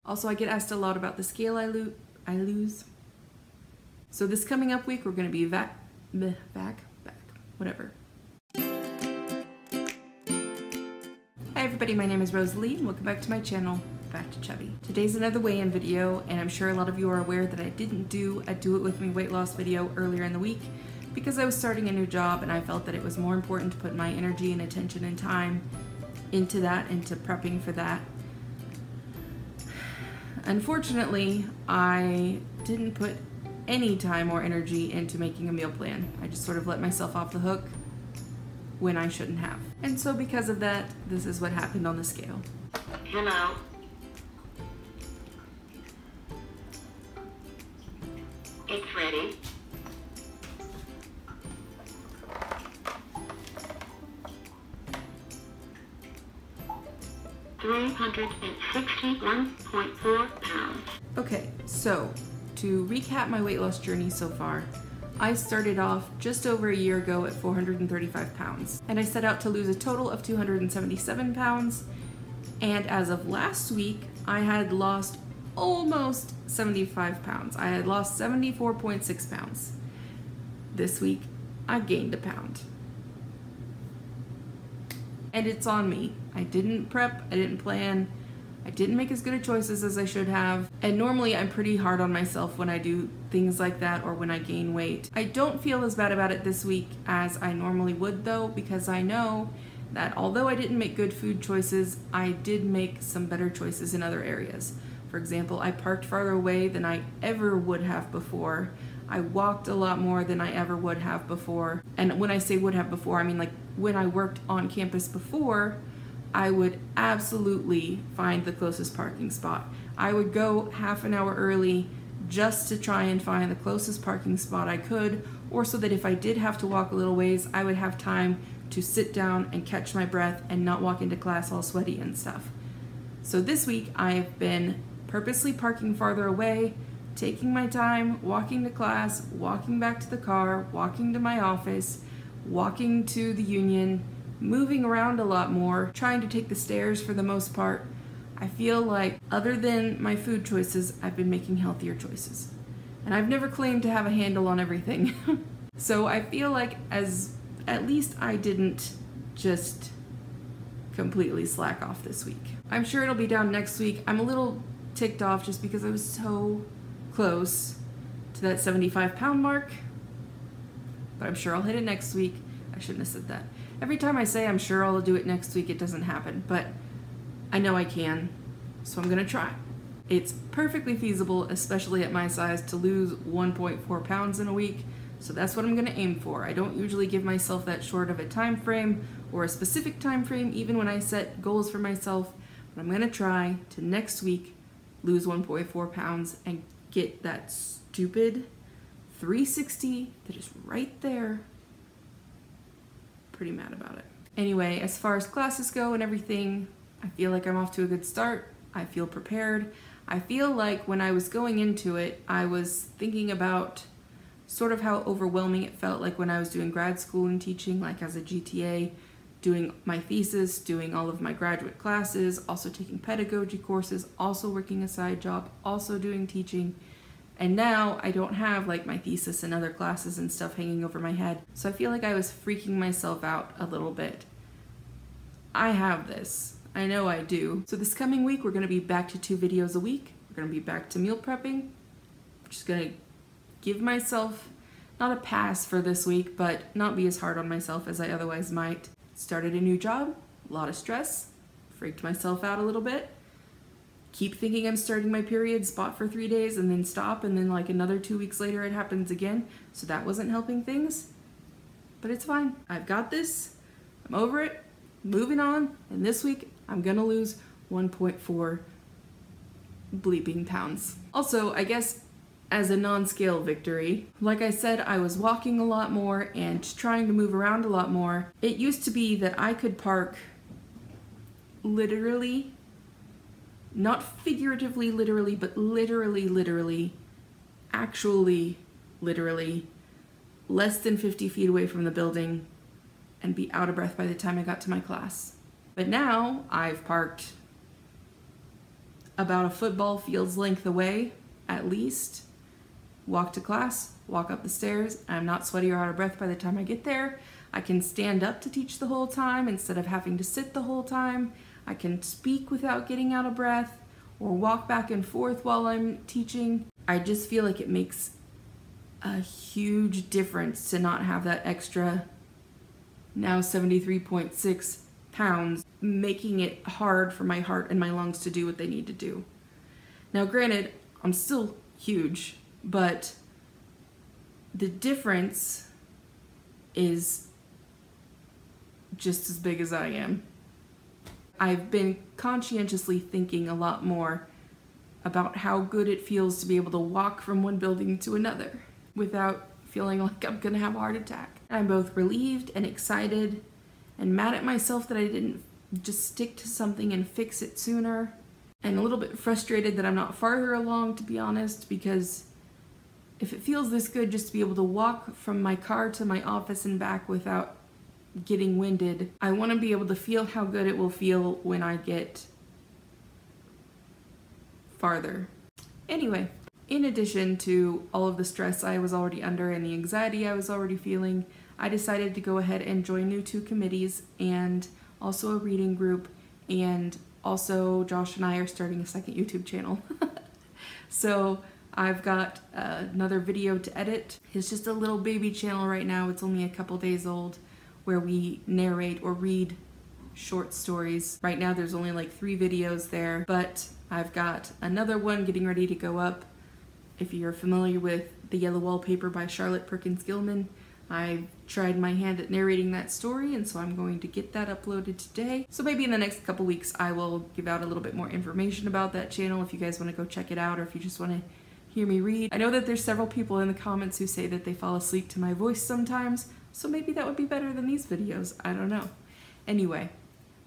Also, I get asked a lot about the scale I lose. So this coming up week, we're going to be back, whatever. Hi everybody, my name is Rosalie, and welcome back to my channel, Back to Chubby. Today's another weigh-in video, and I'm sure a lot of you are aware that I didn't do a Do It With Me weight loss video earlier in the week because I was starting a new job and I felt that it was more important to put my energy and attention and time into that, into prepping for that. Unfortunately, I didn't put any time or energy into making a meal plan. I just sort of let myself off the hook when I shouldn't have. And so because of that, this is what happened on the scale. Hello. It's ready. $361.4 pounds. Okay, so to recap my weight loss journey so far, I started off just over a year ago at 435 pounds, and I set out to lose a total of 277 pounds, and as of last week, I had lost almost 75 pounds. I had lost 74.6 pounds. This week, I gained a pound. And it's on me. I didn't prep, I didn't plan, I didn't make as good of choices as I should have, and normally I'm pretty hard on myself when I do things like that or when I gain weight. I don't feel as bad about it this week as I normally would though, because I know that although I didn't make good food choices, I did make some better choices in other areas. For example, I parked farther away than I ever would have before. I walked a lot more than I ever would have before. And when I say would have before, I mean like when I worked on campus before, I would absolutely find the closest parking spot. I would go half an hour early just to try and find the closest parking spot I could, or so that if I did have to walk a little ways, I would have time to sit down and catch my breath and not walk into class all sweaty and stuff. So this week I've been purposely parking farther away, taking my time, walking to class, walking back to the car, walking to my office, walking to the union, moving around a lot more, trying to take the stairs for the most part. I feel like other than my food choices, I've been making healthier choices. And I've never claimed to have a handle on everything. So I feel like at least I didn't just completely slack off this week. I'm sure it'll be down next week. I'm a little ticked off just because I was so close to that 75-pound mark, but I'm sure I'll hit it next week. I shouldn't have said that. Every time I say I'm sure I'll do it next week, it doesn't happen, but I know I can, so I'm gonna try. It's perfectly feasible, especially at my size, to lose 1.4 pounds in a week, so that's what I'm gonna aim for. I don't usually give myself that short of a time frame or a specific time frame, even when I set goals for myself, but I'm gonna try to next week lose 1.4 pounds and get that stupid 360 that is right there. Pretty mad about it. Anyway, as far as classes go and everything, I feel like I'm off to a good start. I feel prepared. I feel like when I was going into it, I was thinking about sort of how overwhelming it felt like when I was doing grad school and teaching, like as a GTA, doing my thesis, doing all of my graduate classes, also taking pedagogy courses, also working a side job, also doing teaching. And now I don't have like my thesis and other classes and stuff hanging over my head. So I feel like I was freaking myself out a little bit. I have this. I know I do. So this coming week, we're gonna be back to 2 videos a week. We're gonna be back to meal prepping. I'm just gonna give myself, not a pass for this week, but not be as hard on myself as I otherwise might. Started a new job, a lot of stress, freaked myself out a little bit. Keep thinking I'm starting my period, spot for 3 days, and then stop, and then like another 2 weeks later it happens again. So that wasn't helping things, but it's fine. I've got this, I'm over it, moving on, and this week I'm gonna lose 1.4 bleeping pounds. Also, I guess as a non-scale victory, like I said, I was walking a lot more and trying to move around a lot more. It used to be that I could park literally, not figuratively literally, but literally, actually literally, less than 50 feet away from the building and be out of breath by the time I got to my class. But now I've parked about a football field's length away, at least. Walk to class, walk up the stairs. I'm not sweaty or out of breath by the time I get there. I can stand up to teach the whole time instead of having to sit the whole time. I can speak without getting out of breath or walk back and forth while I'm teaching. I just feel like it makes a huge difference to not have that extra, now 73.6 pounds, making it hard for my heart and my lungs to do what they need to do. Now granted, I'm still huge, but the difference is just as big as I am. I've been conscientiously thinking a lot more about how good it feels to be able to walk from one building to another without feeling like I'm gonna have a heart attack. I'm both relieved and excited and mad at myself that I didn't just stick to something and fix it sooner, and a little bit frustrated that I'm not farther along, to be honest, because if it feels this good just to be able to walk from my car to my office and back without getting winded, I want to be able to feel how good it will feel when I get farther. Anyway, in addition to all of the stress I was already under and the anxiety I was already feeling, I decided to go ahead and join new 2 committees and also a reading group, and also Josh and I are starting a second YouTube channel. So I've got another video to edit. It's just a little baby channel right now. It's only a couple days old, where we narrate or read short stories. Right now there's only like 3 videos there, but I've got another one getting ready to go up. If you're familiar with The Yellow Wallpaper by Charlotte Perkins Gilman, I tried my hand at narrating that story, and so I'm going to get that uploaded today. So maybe in the next couple weeks I will give out a little bit more information about that channel if you guys want to go check it out, or if you just want to hear me read. I know that there's several people in the comments who say that they fall asleep to my voice sometimes, so maybe that would be better than these videos. I don't know. Anyway,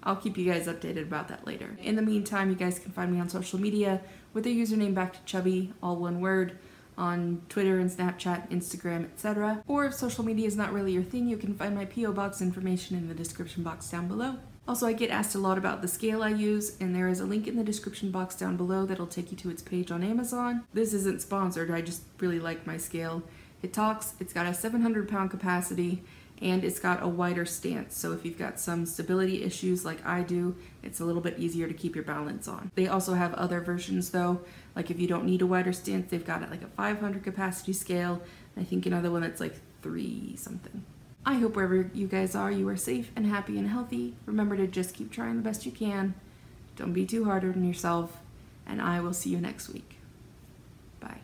I'll keep you guys updated about that later. In the meantime, you guys can find me on social media with the username Back to Chubby, all one word, on Twitter and Snapchat, Instagram, etc. Or if social media is not really your thing, you can find my P.O. Box information in the description box down below. Also, I get asked a lot about the scale I use, and there is a link in the description box down below that'll take you to its page on Amazon. This isn't sponsored, I just really like my scale. It talks, it's got a 700-pound capacity, and it's got a wider stance, so if you've got some stability issues like I do, it's a little bit easier to keep your balance on. They also have other versions though, like if you don't need a wider stance, they've got it like a 500 capacity scale, and I think another one that's like 3 something. I hope wherever you guys are, you are safe and happy and healthy. Remember to just keep trying the best you can. Don't be too hard on yourself, and I will see you next week. Bye.